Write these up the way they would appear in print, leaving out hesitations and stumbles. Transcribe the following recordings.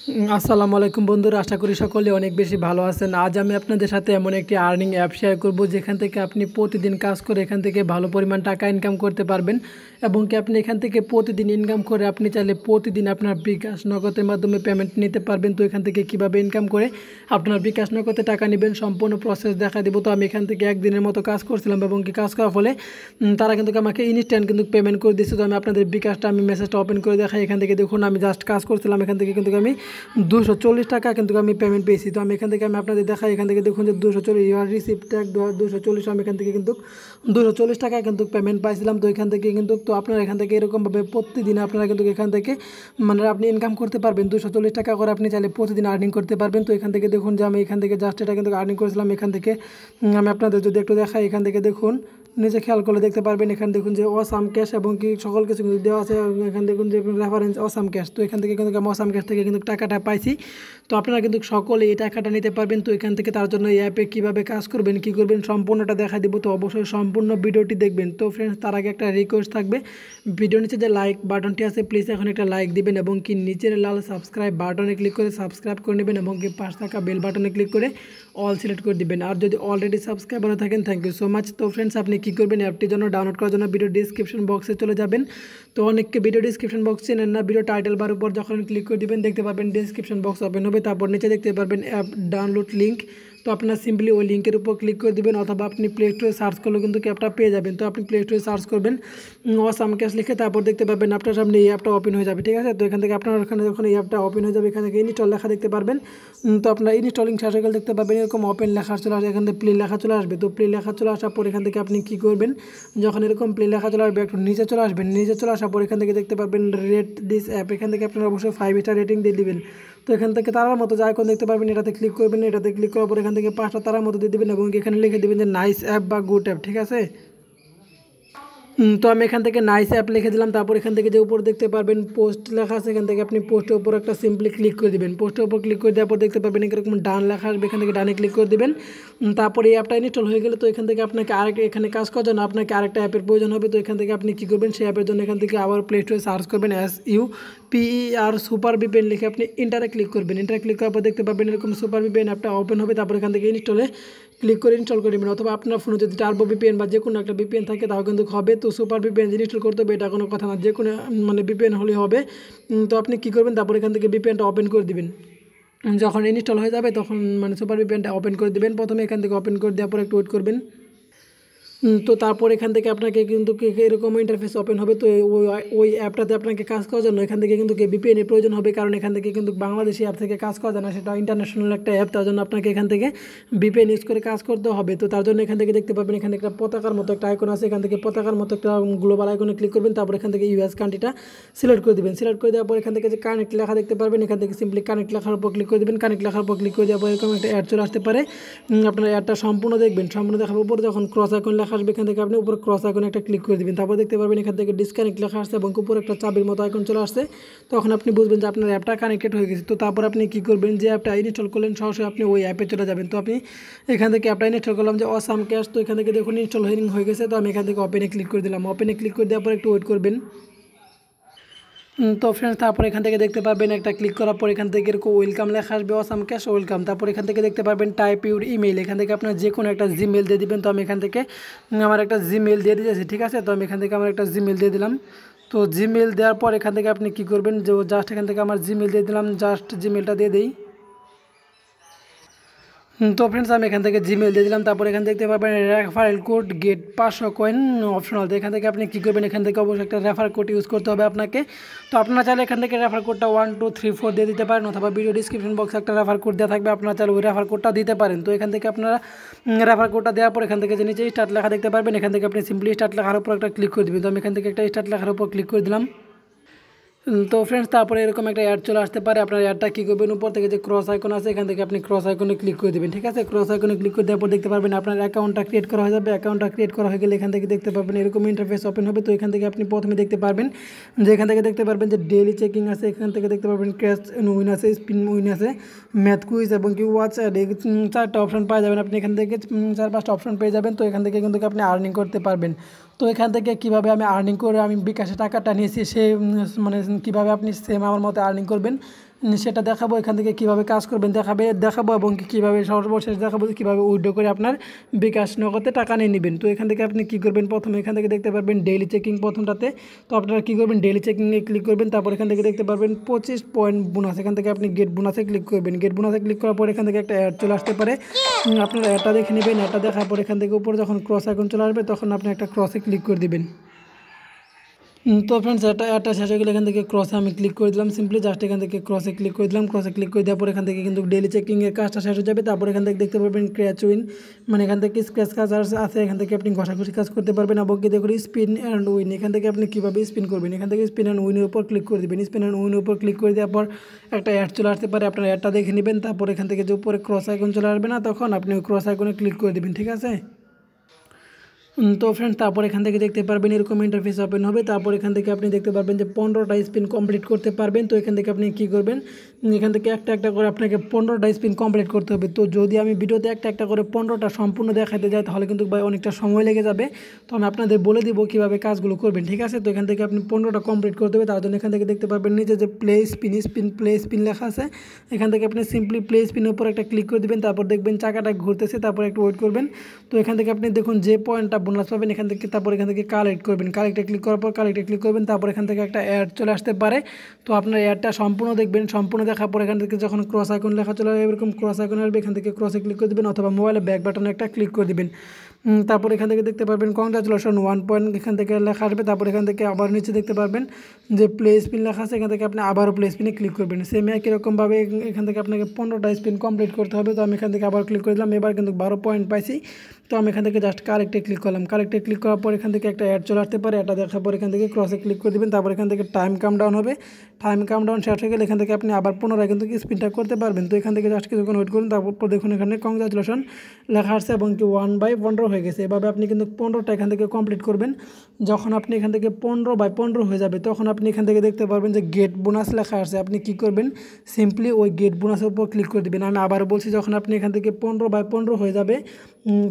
আসসালামু আলাইকুম বন্ধুরা, আশা করি সকলে অনেক বেশি ভালো আছেন। আজ আমি আপনাদের সাথে এমন একটি আর্নিং অ্যাপ শেয়ার করব যেখান থেকে আপনি প্রতিদিন কাজ করে এখান থেকে ভালো পরিমাণ টাকা ইনকাম করতে পারবেন এবং কি আপনি এখান থেকে প্রতিদিন ইনকাম করে আপনি চাইলে প্রতিদিন আপনার বিকাশ নগদের মাধ্যমে পেমেন্ট নিতে পারবেন। তো এখান থেকে কিভাবে ইনকাম করে আপনার বিকাশ নগদে টাকা নেবেন সম্পূর্ণ প্রসেস দেখা দেবো। তো আমি এখান থেকে একদিনের মতো কাজ করছিলাম এবং কি কাজ করার ফলে তারা কিন্তু আমাকে ইনস্ট্যান্ট কিন্তু পেমেন্ট করে দিচ্ছে। তো আমি আপনাদের বিকাশটা আমি মেসেজটা ওপেন করে দেখাই। এখান থেকে দেখুন আমি জাস্ট কাজ করছিলাম, এখান থেকে কিন্তু আমি 240 টাকা কিন্তু আমি পেমেন্ট পেয়েছি। তো আমি এখান থেকে আমি আপনাদের দেখাই, এখান থেকে দেখুন যে 240 ইউর রিসিপ্ট ট্যাগ 240, আমি এখান থেকে কিন্তু 240 টাকা কিন্তু পেমেন্ট পাইছিলাম। তো এখান থেকে কিন্তু তো আপনারা এখান থেকে এরকমভাবে প্রতিদিন আপনারা কিন্তু এখান থেকে মানে আপনি ইনকাম করতে পারবেন 240 টাকা করে, আপনি চাইলে প্রতিদিন আর্নিং করতে পারবেন। তো এখান থেকে দেখুন যে আমি এখান থেকে জাস্ট এটা কিন্তু আর্নিং করেছিলাম। এখান থেকে আমি আপনাদের যদি একটু দেখাই, এখান থেকে দেখুন নিচে খেয়াল করলে দেখতে পারবেন, এখানে দেখুন যে অসাম ক্যাশ এবং কি সকল কিছু কিন্তু দেওয়া আছে। এখানে দেখুন যে রেফারেন্স অসাম ক্যাশ। তো এখান থেকে কিন্তু আমি অসাম ক্যাশ থেকে কিন্তু টাকাটা পাইছি। তো আপনারা কিন্তু সকলে এই টাকাটা নিতে পারবেন। তো এখান থেকে তার জন্য এই অ্যাপে কীভাবে কাজ করবেন কী করবেন সম্পূর্ণটা দেখা দিব। তো অবশ্যই সম্পূর্ণ ভিডিওটি দেখবেন। তো ফ্রেন্ডস, তার আগে একটা রিকোয়েস্ট থাকবে, ভিডিও নিচে যে লাইক বাটনটি আছে প্লিজ এখন একটা লাইক দিবেন এবং কি নিচের লাল সাবস্ক্রাইব বাটনে ক্লিক করে সাবস্ক্রাইব করে নেবেন এবং কি পাশে থাকা বেল বাটনে ক্লিক করে অল সিলেক্ট করে দিবেন। আর যদি অলরেডি সাবস্ক্রাইবার হয়ে থাকেন থ্যাংক ইউ সো মাচ। তো ফ্রেন্ডস, আপনি কী করবেন, অ্যাপটির জন্য ডাউনলোড করার জন্য ভিডিও ডিসক্রিপশন বক্সে চলে যাবেন। তো অনেককে ভিডিও ডিসক্রিপশন বক্স চেনেন না, ভিডিও টাইটেল বার উপর যখন ক্লিক করে দিবেন দেখতে পাবেন ডিসক্রিপশন বক্স ওপেন হবে, তারপর নিচে দেখতে পারবেন অ্যাপ ডাউনলোড লিঙ্ক। তো আপনার সিম্পলি ওই লিঙ্কের উপর ক্লিক করে দেবেন অথবা আপনি প্লে স্টোরে সার্চ করলেও কিন্তু অ্যাপটা পেয়ে যাবেন। তো আপনি প্লে স্টোরে সার্চ করবেন অসাম ক্যাশ লিখে, তারপর দেখতে পাবেন আপনার সামনে এই অ্যাপটা ওপেন হয়ে যাবে। ঠিক আছে, তো এখান থেকে আপনার ওখানে যখন এই অ্যাপটা ওপেন হয়ে যাবে এখান থেকে ইনস্টল লেখা দেখতে পারবেন। তো আপনার ইনস্টলিং শেষ হয়ে গেলে দেখতে পাবেন এরকম ওপেন লেখা চলে আসবে, এখান থেকে প্লে লেখা চলে আসবে। তো প্লে লেখা চলে আসার পর এখান থেকে আপনি কী করবেন, যখন এরকম প্লে লেখা চলে আসবে একটু নিচে চলে আসবেন। নিচে চলে আসার পর এখান থেকে দেখতে পারবেন রেট দিস অ্যাপ, এখান থেকে আপনারা অবশ্যই 5 স্টার রেটিং দিয়ে দিবেন। তো এখান থেকে তারার মতো যা এখন দেখতে পারবেন এটাতে ক্লিক করবেন, এটাতে ক্লিক করার পর এখান থেকে 5টা তারার মতো দিয়ে দেবেন এবং এখানে লিখে দেবেন যে নাইস অ্যাপ বা গুড অ্যাপ। ঠিক আছে, তো আমি এখান থেকে নাইস অ্যাপ লিখে দিলাম। তারপর এখান থেকে যে উপর দেখতে পারবেন পোস্ট লেখা আছে, এখান থেকে আপনি পোস্টের উপর একটা সিম্পলি ক্লিক করে দেবেন। পোস্টের উপর ক্লিক করে দেওয়ার পর দেখতে পাবেন এরকম ডান লেখা আসবে, এখান থেকে ডানে ক্লিক করে দেবেন। তারপরে এই অ্যাপটা ইনস্টল হয়ে গেলে তো এখান থেকে আপনাকে এখানে কাজ করার জন্য আপনাকে আরেকটা অ্যাপের প্রয়োজন হবে। তো এখান থেকে আপনি কী করবেন, সেই অ্যাপের জন্য এখান থেকে আবার প্লে স্টোরে সার্চ করবেন SUPER সুপার VPN লিখে আপনি ইন্টারে ক্লিক করবেন। ইন্টারে ক্লিক করার পর দেখতে পাবেন এরকম সুপার VPN অ্যাপটা ওপেন হবে। তারপর এখান থেকে ইনস্টলে ক্লিক করে ইনস্টল করে দেবেন অথবা আপনার ফোনে যদি টার্বো VPN বা যে কোনো একটা VPN থাকে তাও কিন্তু হবে। তো সুপার VPN ইনস্টল করতে হবে এটা কোনো কথা না, যে কোনো মানে VPN হলেই হবে। তো আপনি কী করবেন, তারপর এখান থেকে VPNটা ওপেন করে দিবেন। যখন ইনস্টল হয়ে যাবে তখন মানে সুপার VPNটা ওপেন করে দেবেন। প্রথমে এখান থেকে ওপেন করে দেওয়ার পর একটু ওয়েট করবেন। তো তারপর এখান থেকে আপনাকে কিন্তু এরকম ইন্টারফেস ওপেন হবে। তো ওই অ্যাপটাতে আপনাকে কাজ করার জন্য এখান থেকে কিন্তু VPN-এর প্রয়োজন হবে, কারণ এখান থেকে কিন্তু বাংলাদেশি অ্যাপ থেকে কাজ করা যায় না, সেটা ইন্টারন্যাশনাল একটা অ্যাপ। তার জন্য আপনাকে এখান থেকে VPN ইউজ করে কাজ করতে হবে। তো তার জন্য এখান থেকে দেখতে পাবেন এখানে একটা পতাকার মতো একটা আইকন আছে, এখান থেকে পতাকার মতো একটা গ্লোবাল আইকনে ক্লিক করবেন। তারপর এখান থেকে US কান্ট্রিটা সিলেক্ট করে দেবেন। সিলেক্ট করে দেওয়ার পর এখান থেকে যে কানেক্ট লেখা দেখতে পারবেন, এখান থেকে সিম্পলি কানেক্ট লেখার উপর ক্লিক করে দেবেন। কানেক্ট লেখার উপর ক্লিক করে দেওয়ার পর এরকম একটা অ্যাড চলে আসতে পারে। আপনার অ্যাডটা সম্পূর্ণ দেখবেন, সম্পূর্ণ দেখার উপর যখন ক্রস আইকন লেখা আসবে এখান থেকে আপনি উপর ক্রস আইকনে একটা ক্লিক করে দিবেন। তারপর দেখতে পারবেন এখান থেকে ডিসকানেক্ট লেখা আসছে এবং উপরে একটা চাবির মতো আইকন চলে আসছে। তখন আপনি বুঝবেন যে আপনার অ্যাপটা কানেক্টেড হয়ে গেছে। তো তারপর আপনি কী করবেন, যে অ্যাপটা ইনস্টল করলেন সরাসরি আপনি ওই অ্যাপে চলে যাবেন। তো আপনি এখান থেকে অ্যাপটা ইনস্টল করলাম যে অসাম ক্যাশ। তো এখান থেকে দেখুন ইনস্টল হয়ে গেছে। তো আমি এখান থেকে ওপেনে ক্লিক করে দিলাম। ওপেনে ক্লিক করে দেওয়ার পর একটু ওয়েট করবেন। তো ফ্রেন্ডস, তারপর এখান থেকে দেখতে পারবেন একটা ক্লিক করার পর এখান থেকে এরকম ওয়েলকাম লেখা আসবে, অসাম ক্যাশ ওয়েলকাম। তারপর এখান থেকে দেখতে পারবেন টাইপ ইউর ইমেল, এখান থেকে আপনার যে কোনো একটা জিমেল দিয়ে দিবেন। তো আমি এখান থেকে আমার একটা জিমেল দিয়ে দিয়েছি। ঠিক আছে, তো আমি এখান থেকে আমার একটা জিমেল দিয়ে দিলাম। তো জিমেল দেওয়ার পর এখান থেকে আপনি কী করবেন, যে জাস্ট এখান থেকে আমার জিমেল দিয়ে দিলাম, জাস্ট জিমেলটা দিয়ে দিই। তো ফ্রেন্ডস, আমি এখান থেকে জিমেল দিয়ে দিলাম। তারপর এখান দেখতে পাবেন referral code gate 500 coin optional. তো এখান থেকে আপনি কী করবেন, এখান থেকে অবশ্যই একটা রেফার কোড ইউজ করতে হবে আপনাকে। তো আপনারা চাইলে এখান থেকে রেফার কোডটা 1 2 3 4 দিয়ে দিতে পারেন অথবা ভিডিও ডিসক্রিপশন বক্সে একটা রেফার কোড দেওয়া থাকবে, আপনারা চাইলে ওই রেফার কোডটা দিতে পারেন। তো এখান থেকে আপনারা রেফার কোডটা দেওয়ার পর এখান থেকে যে নিচে স্টার্ট লেখা দেখতে পারবেন, এখান থেকে আপনি সিম্পলি স্টার্ট লেখার উপর একটা ক্লিক করে দেবেন। তো আমি এখান থেকে একটা স্টার্ট লেখার উপর ক্লিক করে দিলাম। তো ফ্রেন্ডস, তারপরে এরকম একটা অ্যাড চলে আসতে পারে। আপনার অ্যাডটা কী করবেন, উপর থেকে যে ক্রস আইকন আছে এখান থেকে আপনি ক্রস আইকনে ক্লিক করে দেবেন। ঠিক আছে, ক্রস আইকনে ক্লিক করে দেওয়ার পর দেখতে পারবেন আপনার অ্যাকাউন্টটা ক্রিয়েট করা হয়ে যাবে। অ্যাকাউন্টটা ক্রিয়েট করা হয়ে গেলে এখান থেকে দেখতে পারবেন এরকম ইন্টারফেস ওপেন হবে। তো এখান থেকে আপনি প্রথমে দেখতে পারবেন যে এখান থেকে দেখতে পারবেন যে ডেইলি চেকিং আছে, এখান থেকে দেখতে পারবেন ক্যাশ উইন আছে, স্পিন উইন আছে, ম্যাথ কুইজ এবং কি ওয়াচ অ্যাড, 4টা অপশন পাওয়া যাবেন আপনি। এখান থেকে 4-5টা অপশন পেয়ে যাবেন। তো এখান থেকে কিন্তু আপনি আর্নিং করতে পারবেন। তো এখান থেকে কীভাবে আমি আর্নিং করে আমি বিকাশে টাকাটা নিয়েছি সে মানে কীভাবে আপনি সেম আমার মতো আর্নিং করবেন সেটা দেখাবো, এখান থেকে কীভাবে কাজ করবেন দেখাবো এবং কীভাবে সর্বশেষ দেখাবো কীভাবে উইথড্র করে আপনার বিকাশ নগদে টাকা নিয়ে নেবেন। তো এখান থেকে আপনি কী করবেন, প্রথমে এখান থেকে দেখতে পারবেন ডেইলি চেকিং প্রথমটাতে। তো আপনারা কী করবেন, ডেইলি চেকিংয়ে ক্লিক করবেন, তারপর এখান থেকে দেখতে পারবেন 25 পয়েন্ট বোনাস। এখান থেকে আপনি গেট বোনাসে ক্লিক করবেন। গেট বোনাসে ক্লিক করার পর এখান থেকে একটা অ্যাড চলে আসতে পারে, আপনারা অ্যাডটা দেখে নেবেন। অ্যাডটা দেখার পর এখান থেকে উপরে যখন ক্রস আইকন চলে আসবে তখন আপনি একটা ক্রসে ক্লিক করে দেবেন। তো ফ্রেন্ডস এটা শেষ হয়ে গেলে এখান থেকে ক্রসে আমি ক্লিক করে দিলাম, সিম্পলি জাস্ট এখান থেকে ক্রসে ক্লিক করে দিলাম। ক্রসে ক্লিক করে দেওয়ার পর এখান থেকে কিন্তু ডেইলি চেকিংয়ের কাজটা শেষ হয়ে যাবে। তারপর এখান থেকে দেখতে পারবেন ক্র্যাচ উইন, মানে এখান থেকে স্ক্র্যাচ কাজ আছে, এখান থেকে আপনি ঘষাঘষি কাজ করতে পারবেন। এবং কি দেখুন স্পিন অ্যান্ড উইন, এখান থেকে আপনি কীভাবে স্পিন করবেন, এখান থেকে স্পিন অ্যান্ড উইনের উপর ক্লিক করে দেবেন। স্পিন অ্যান্ড উইনের উপর ক্লিক করে দেওয়ার পর একটা অ্যাড চলে আসতে পারে, আপনার অ্যাডটা দেখে নেবেন। তারপর এখান থেকে যে উপরে ক্রস আইকন চলে আসবে না, তখন আপনি ওই ক্রস আইকনে ক্লিক করে দেবেন, ঠিক আছে। তো ফ্রেন্ডস তারপর এখান থেকে দেখতে পারবেন এরকম ইন্টারফেস ওপেন হবে। তারপর এখান থেকে আপনি দেখতে পারবেন যে 15টা স্পিন কমপ্লিট করতে পারবেন। তো এখান থেকে আপনি কী করবেন, এখান থেকে একটা করে আপনাকে 15টা স্পিন কমপ্লিট করতে হবে। তো যদি আমি ভিডিওতে একটা করে 15টা সম্পূর্ণ দেখাতে যাই তাহলে কিন্তু ভাই অনেকটা সময় লেগে যাবে। তো আমি আপনাদের বলে দিব কীভাবে কাজগুলো করবেন, ঠিক আছে। তো এখান থেকে আপনি 15টা কমপ্লিট করতে হবে, তার জন্য এখান থেকে দেখতে পারবেন নিচে যে প্লে স্পিন লেখা আছে, এখান থেকে আপনি সিম্পলি প্লে স্পিনের উপর একটা ক্লিক করে দেবেন। তারপর দেখবেন চাকাটা ঘুরতেছে, তারপর একটু ওয়েট করবেন। তো এখান থেকে আপনি দেখুন যে পয়েন্টটা বোনাস পাবেন এখান থেকে, তারপর এখান থেকে কালেক্ট করবেন। কালেক্টে ক্লিক করার পর কালেক্টে ক্লিক করবেন, তারপর এখান থেকে একটা অ্যাড চলে আসতে পারে। তো আপনার অ্যাডটা সম্পূর্ণ দেখবেন, সম্পূর্ণ দেখার পর এখান থেকে যখন ক্রস আইকন লেখা চলে আসবে, এরকম ক্রস আইকন আসবে, এখান থেকে ক্রসে ক্লিক করে দেবেন অথবা মোবাইলে ব্যাক বাটনে একটা ক্লিক করে দেবেন। তারপর এখান থেকে দেখতে পারবেন কংগ্রাচুলেশন 1 পয়েন্ট এখান থেকে লেখা আসবে। তারপর এখান থেকে আবার নিচে দেখতে পারবেন যে প্লে স্পিন লেখা আছে, এখান থেকে আপনি আবারও প্লে স্পিনে ক্লিক করবেন। সেম একই রকমভাবে এখান থেকে আপনাকে 15টা স্পিন কমপ্লিট করতে হবে। তো আমি এখান থেকে আবার ক্লিক করে দিলাম, এবার কিন্তু 12 পয়েন্ট পাইছি। তো আমি এখান থেকে জাস্ট কালেক্টে ক্লিক করলাম। কালেক্টে ক্লিক করার পর এখান থেকে একটা অ্যাড চলে আসতে পারে, এটা দেখার পর এখান থেকে ক্রসে ক্লিক করে দেবেন। তারপর এখান থেকে টাইম কাম ডাউন হবে। টাইম কাম ডাউন শেষ হয়ে গেলে এখান থেকে আপনি আবার পুনরায় কিন্তু স্পিনটা করতে পারবেন। তো এখান থেকে জাস্ট কিছুক্ষণ ওয়েট করুন, তারপর দেখুন এখানে কংগ্রাচুলেশন লেখা আসছে এবং কি 1/15 হয়ে গেছে। এভাবে আপনি কিন্তু 15টা এখান থেকে কমপ্লিট করবেন। যখন আপনি এখান থেকে 15/15 হয়ে যাবে তখন আপনি এখান থেকে দেখতে পারবেন যে গেট বোনাস লেখা আসছে। আপনি কি করবেন, সিম্পলি ওই গেট বোনাসের উপর ক্লিক করে দেবেন। আমি আবার বলছি, যখন আপনি এখান থেকে 15/15 হয়ে যাবে,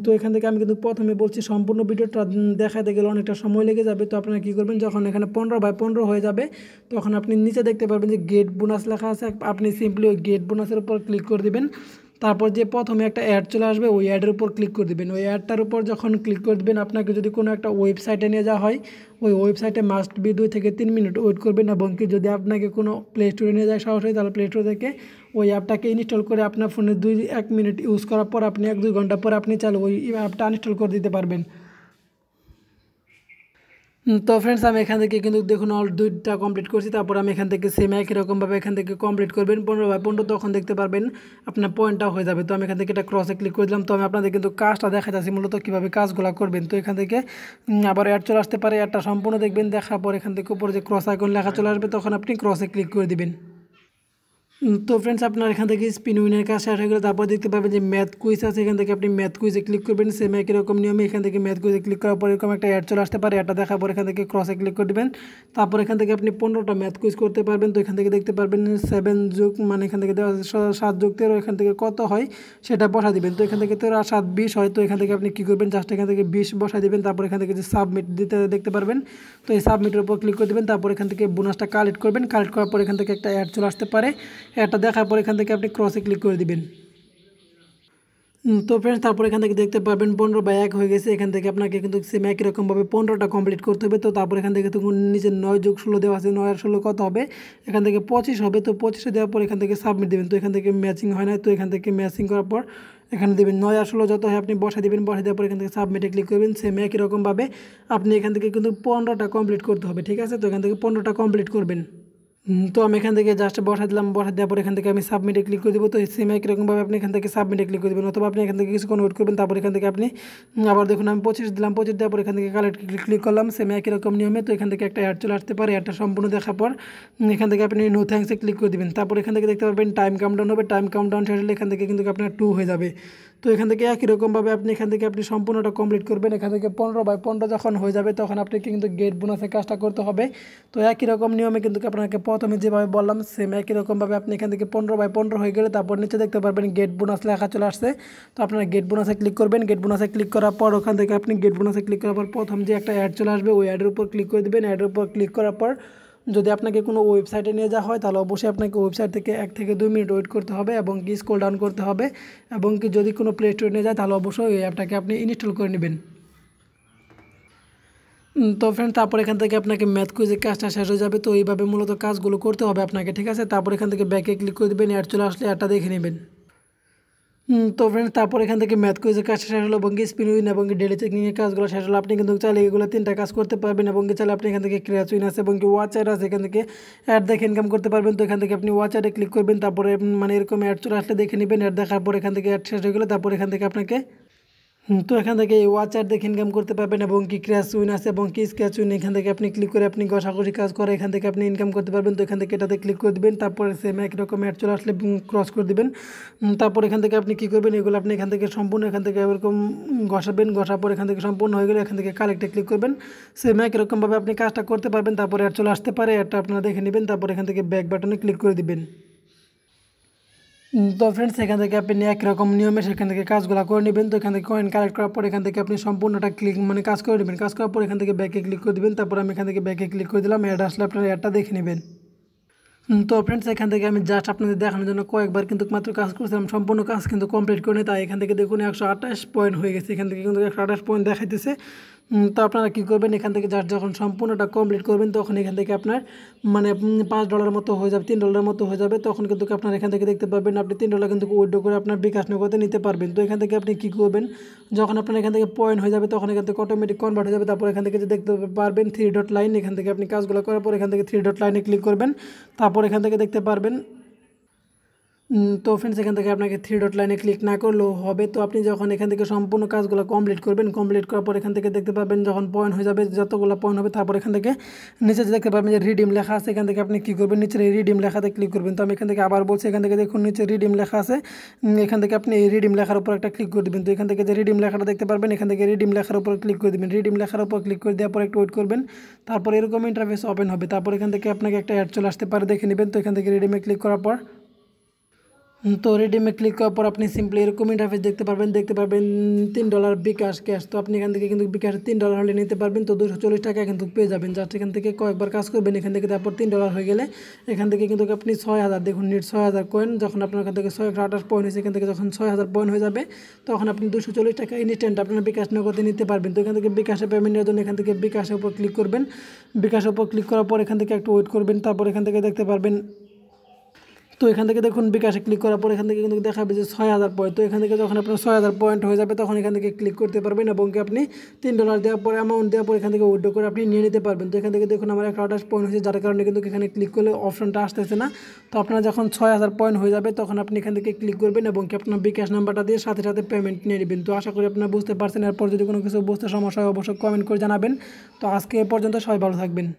তো এখান থেকে আমি কিন্তু প্রথমে বলছি সম্পূর্ণ ভিডিওটা দেখাতে গেলে অনেকটা সময় লেগে যাবে। তো আপনারা কী করবেন, যখন এখানে 15/15 হয়ে যাবে তখন আপনি নিচে দেখতে পারবেন যে গেট বোনাস লেখা আছে, আপনি সিম্পলি ওই গেট বোনাসের উপর ক্লিক করে দেবেন। তারপর যে প্রথমে একটা অ্যাড চলে আসবে ওই অ্যাডের উপর ক্লিক করে দেবেন। ওই অ্যাডটার উপর যখন ক্লিক করে দেবেন, আপনাকে যদি কোনো একটা ওয়েবসাইটে নিয়ে যাওয়া হয়, ওই ওয়েবসাইটে মাস্ট বি 2 থেকে 3 মিনিট ওয়েট করবেন। এবং কি যদি আপনাকে কোনো প্লে স্টোরে নিয়ে যায় সরাসরি, তাহলে প্লে স্টোর থেকে ওই অ্যাপটাকে ইনস্টল করে আপনার ফোনে 1 মিনিট ইউজ করার পর আপনি 1-2 ঘন্টা পর আপনি চাইলে ওই অ্যাপটা আনইনস্টল করে দিতে পারবেন। তো ফ্রেন্ডস আমি এখান থেকে কিন্তু দেখুন অল 2টা কমপ্লিট করছি। তারপর আমি এখান থেকে সেম একই রকমভাবে এখান থেকে কমপ্লিট করবেন 15/15, তখন দেখতে পারবেন আপনার পয়েন্টটা হয়ে যাবে। তো আমি এখান থেকে এটা ক্রসে ক্লিক করে দিলাম। তো আমি আপনাদের কিন্তু কাজটা দেখা যাচ্ছি মূলত কীভাবে কাজগুলো করবেন। তো এখান থেকে আবার অ্যাড চলে আসতে পারে, অ্যাডটা সম্পূর্ণ দেখবেন, দেখার পর এখান থেকে উপরে যে ক্রস আইকন লেখা চলে আসবে তখন আপনি ক্রসে ক্লিক করে দিবেন। তো ফ্রেন্ডস আপনার এখান থেকে স্পিন উইনের কাজ শেষ হয়ে গেলে তারপর দেখতে পাবেন যে ম্যাথ কুইজ আছে, এখান থেকে আপনি ম্যাথ কুইজে ক্লিক করবেন। সেম একই রকম নিয়মে এখান থেকে ম্যাথ কুইজে ক্লিক করার পর এরকম একটা অ্যাড চলে আসতে পারে, এটা দেখার পর এখান থেকে ক্রসে ক্লিক করে দেবেন। তারপর এখান থেকে আপনি 15টা ম্যাথ কুইজ করতে পারবেন। তো এখান থেকে দেখতে পারবেন 7 যোগ, মানে এখান থেকে 7 যোগ 13 এখান থেকে কত হয় সেটা বসা দিবেন। তো এখান থেকে 13 আর 7 20 হয়। তো এখান থেকে আপনি কী করবেন, জাস্ট এখান থেকে 20 বসা দিবেন। তারপর এখান থেকে যে সাবমিট দিতে দেখতে পারবেন, তো এই সাবমিটের উপর ক্লিক করে দেবেন। তারপর এখান থেকে বোনাসটা কালেক্ট করবেন। কালেক্ট করার পর এখান থেকে একটা অ্যাড চলে আসতে পারে, অ্যাডটা দেখার পর এখান থেকে আপনি ক্রসে ক্লিক করে দিবেন। তো ফ্রেন্ডস তারপর এখান থেকে দেখতে পারবেন 15/1 হয়ে গেছে। এখান থেকে আপনাকে কিন্তু সেম একই রকমভাবে 15টা কমপ্লিট করতে হবে। তো তারপর এখান থেকে তখন নিচে 9 যোগ 16 দেওয়া আছে, 9 আর 16 কত হবে, এখান থেকে 25 হবে। তো 25 দেওয়ার পর এখান থেকে সাবমিট দেবেন। তো এখান থেকে ম্যাচিং হয় না, তো এখান থেকে ম্যাচিং করার পর এখানে দেবেন 9 আর 16 যত হয় আপনি বসা দেবেন। বসা দেওয়ার পর এখান থেকে সাবমিটে ক্লিক করবেন। সেম একই রকমভাবে আপনি এখান থেকে কিন্তু 15টা কমপ্লিট করতে হবে, ঠিক আছে। তো এখান থেকে 15টা কমপ্লিট করবেন। তো আমি এখান থেকে জাস্ট বসা দিলাম, বসা দেওয়ার পর এখান থেকে আমি সাবমিটে ক্লিক করে দেবো। তো সেম একইরকমভাবে আপনি এখান থেকে সাবমিটে ক্লিক করে দেবেন, অথবা আপনি এখান থেকে কিছুক্ষণ ওয়েট করবেন। তারপর এখান থেকে আপনি আবার দেখুন আমি 25 দিলাম, 25 দেওয়ার পর এখান থেকে কালেক্ট ক্লিক করলাম সেম একই রকম নিয়মে। তো এখান থেকে একটা অ্যাড চলে আসতে পারে, অ্যাডটা সম্পূর্ণ দেখার পর এখান থেকে আপনি নো থ্যাঙ্কসে ক্লিক করে দেবেন। তারপর এখান থেকে দেখতে পারবেন টাইম কাউন্টডাউন হবে, টাইম কাউন্টডাউন শেষ হলে এখান থেকে কিন্তু আপনার 2 হয়ে যাবে। তো এখান থেকে একই রকমভাবে আপনি এখান থেকে আপনি সম্পূর্ণটা কমপ্লিট করবেন। এখান থেকে 15/15 যখন হয়ে যাবে তখন আপনাকে কিন্তু গেট বোনাসের কাজটা করতে হবে। তো একই রকম নিয়মে কিন্তু আপনাকে প্রথমে যেভাবে বললাম সেম একই রকমভাবে আপনি এখান থেকে 15/15 হয়ে গেলে তারপর নিচে দেখতে পারবেন গেট বোনাস লেখা চলে আসছে। তো আপনারা গেট বোনাসে ক্লিক করবেন। গেট বোনাসে ক্লিক করার পর ওখান থেকে আপনি গেট বোনাসে ক্লিক করার পর প্রথম যে একটা অ্যাড চলে আসবে ওই অ্যাডের উপর ক্লিক করে দেবেন। অ্যাডের উপর ক্লিক করার পর যদি আপনাকে কোনো ওয়েবসাইটে নিয়ে যাওয়া হয় তাহলে অবশ্যই আপনাকে ওয়েবসাইট থেকে 1 থেকে 2 মিনিট ওয়েট করতে হবে এবং কি স্ক্রল ডাউন করতে হবে এবং কি যদি কোনো প্লে স্টোরে নিয়ে যায় তাহলে অবশ্যই এই অ্যাপটাকে আপনি ইনস্টল করে নেবেন। তো ফ্রেন্ড তারপর এখান থেকে আপনাকে ম্যাথ কুইজের কাজটা শেষ হয়ে যাবে। তো এইভাবে মূলত কাজগুলো করতে হবে আপনাকে, ঠিক আছে। তারপর এখান থেকে ব্যাকে ক্লিক করে দেবেন, অ্যাড চলে আসলে অ্যাডটা দেখে নেবেন। তো ফ্রেন্ডস তারপর এখান থেকে ম্যাথ কুইজের কাজটা শেষ হলো এবং স্পিন উইন এবং ডেলি চেকিংয়ের কাজগুলো শেষ হলো। আপনি কিন্তু চাইলে এগুলো 3টা কাজ করতে পারবেন এবং চাইলে আপনি এখান থেকে ক্র্যাচ উইন আছে এবং কি ওয়াচ অ্যাড আছে, এখান থেকে অ্যাড দেখে ইনকাম করতে পারবেন। তো এখান থেকে আপনি ওয়াচ অ্যাডে ক্লিক করবেন, তারপরে মানে এরকম অ্যাড চলে আসলে দেখে নেবেন। অ্যাড দেখার পর এখান থেকে অ্যাড শেষ হয়ে গেলে তারপর এখান থেকে আপনাকে তো এখান থেকে এই ওয়াচ অ্যাড দেখে ইনকাম করতে পারবেন এবং কি ক্র্যাচ উইন আছে এবং কি স্ক্র্যাচ উইন, এখান থেকে আপনি ক্লিক করে আপনি ঘষাঘষি কাজ করে এখান থেকে আপনি ইনকাম করতে পারবেন। তো এখান থেকে এটাতে ক্লিক করে দেবেন, তারপরে সেম একই রকম অ্যাড চলে আসলে ক্রস করে দেবেন। তারপর এখান থেকে আপনি কী করবেন, এগুলো আপনি এখান থেকে সম্পূর্ণ এখান থেকে এরকম ঘষাবেন, ঘষার পর এখান থেকে সম্পূর্ণ হয়ে গেলে এখান থেকে কালেক্টে ক্লিক করবেন। সেম একই রকমভাবে আপনি কাজটা করতে পারবেন। তারপরে অ্যাড চলে আসতে পারে, অ্যাডটা আপনারা দেখে নেবেন, তারপর এখান থেকে ব্যাক বাটনে ক্লিক করে দিবেন। তো ফ্রেন্ডস এখান থেকে আপনি একই রকম নিয়মে সেখান থেকে কাজগুলো করে নেবেন। তো এখান থেকে কয়েন কালেক্ট করার পর এখান থেকে আপনি সম্পূর্ণটা ক্লিক মানে কাজ করে নেবেন। কাজ করার পর এখান থেকে ব্যাকে ক্লিক করে দেবেন, তারপর আমি এখান থেকে ব্যাকে ক্লিক করে দিলাম। অ্যাড আসলে আপনারা অ্যাডটা দেখে নেবেন। তো ফ্রেন্ডস এখান থেকে আমি জাস্ট আপনাদের দেখানোর জন্য কয়েকবার কিন্তু মাত্র কাজ করছিলাম, সম্পূর্ণ কাজ কিন্তু কমপ্লিট করে নিই। তাই এখান থেকে দেখুন 128 পয়েন্ট হয়ে গেছে, এখান থেকে কিন্তু 128 পয়েন্ট দেখাইতেছে। তো আপনারা কী করবেন, এখান থেকে জাস্ট যখন সম্পূর্ণটা কমপ্লিট করবেন তখন এখান থেকে আপনার মানে $5 মতো হয়ে যাবে, $3 মতো হয়ে যাবে। তখন কিন্তু আপনার এখান থেকে দেখতে পারবেন আপনি $3 কিন্তু উইথড্র করে আপনার বিকাশ নগদে নিতে পারবেন। তো এখান থেকে আপনি কী করবেন, যখন আপনার এখান থেকে পয়েন্ট হয়ে যাবে তখন এখান থেকে অটোমেটিক কনভার্ট হয়ে যাবে। তারপর এখান থেকে যে দেখতে পারবেন 3 ডট লাইন, এখান থেকে আপনি কাজগুলো করার পর এখান থেকে 3 ডট লাইনে ক্লিক করবেন। তারপর এখান থেকে দেখতে পারবেন তো ফ্রেন্ডস এখান থেকে আপনাকে 3 ডট লাইনে ক্লিক না করলেও হবে। তো আপনি যখন এখান থেকে সম্পূর্ণ কাজগুলো কমপ্লিট করবেন, কমপ্লিট করার পর এখান থেকে দেখতে পাবেন যখন পয়েন্ট হয়ে যাবে, যতগুলো পয়েন্ট হবে তারপর এখান থেকে নিচে যে দেখতে পাবেন যে রিডিম লেখা আছে, এখান থেকে আপনি কী করবেন, নিচের এই রিডিম লেখাতে ক্লিক করবেন। তো আমি এখান থেকে আবার বলছি, এখান থেকে দেখুন নিচে রিডিম লেখা আছে, এখান থেকে আপনি এই রিডিম লেখার উপর একটা ক্লিক করে দেবেন। তো এখান থেকে যে রিডিম লেখাটা দেখতে পারবেন, এখান থেকে রিডিম লেখার উপর ক্লিক করে দেবেন। রিডিম লেখার উপর ক্লিক করে দেওয়ার পর একটু ওয়েট করবেন, তারপর এরকম ইন্টারফেস ওপেন হবে। তারপর এখান থেকে আপনাকে একটা অ্যাড চলে আসতে পারে, দেখে নেবেন। তো এখান থেকে রিডিমে ক্লিক করার পর তো রিডিমে ক্লিক করার পর আপনি সিম্পলি এরকম ইন্টারফেস দেখতে পারবেন $3 বিকাশ ক্যাশ। তো আপনি এখান থেকে কিন্তু বিকাশে $3 হলে নিতে পারবেন। তো 240 টাকা কিন্তু পেয়ে যাবেন, জাস্ট এখান থেকে কয়েকবার কাজ করবেন। এখান থেকে তারপর $3 হয়ে গেলে এখান থেকে কিন্তু আপনি 6000 দেখুন নিট 6000 কয়েন, যখন আপনার এখান থেকে 128 পয়েন্ট হয়েছে, এখান থেকে যখন 6000 পয়েন্ট হয়ে যাবে তখন আপনি 240 টাকা ইনস্ট্যান্ট আপনার বিকাশ নগদে নিতে পারবেন। তো এখান থেকে বিকাশে পেমেন্টের জন্য এখান থেকে বিকাশের উপর ক্লিক করবেন। বিকাশের উপর ক্লিক করার পর এখান থেকে একটু ওয়েট করবেন, তারপর এখান থেকে দেখতে পারবেন তো এখান থেকে দেখুন বিকাশে ক্লিক করার পর এখান থেকে কিন্তু দেখাবে যে 6000 পয়েন্ট। তো এখান থেকে যখন আপনার 6000 পয়েন্ট হয়ে যাবে তখন এখান থেকে ক্লিক করতে পারবেন এবং কি আপনি $3 দেওয়ার পর অ্যামাউন্ট দেওয়ার পর এখান থেকে উইথড্র করে আপনি নিয়ে নিতে পারবেন। তো এখান থেকে দেখুন আমার 128 পয়েন্ট হয়েছে, যার কারণে কিন্তু এখানে ক্লিক করলে অপশনটা আসতেছে না। তো আপনার যখন 6000 পয়েন্ট হয়ে যাবে তখন আপনি এখান থেকে ক্লিক করবেন এবং কি আপনার বিকাশ নাম্বারটা দিয়ে সাথে সাথে পেমেন্ট নিয়ে নেবেন। তো আশা করি আপনারা বুঝতে পারছেন। এরপর যদি কোনো কিছু বুঝতে সমস্যা হয় অবশ্যই কমেন্ট করে জানাবেন। তো আজকে এ পর্যন্ত, সবাই ভালো থাকবেন।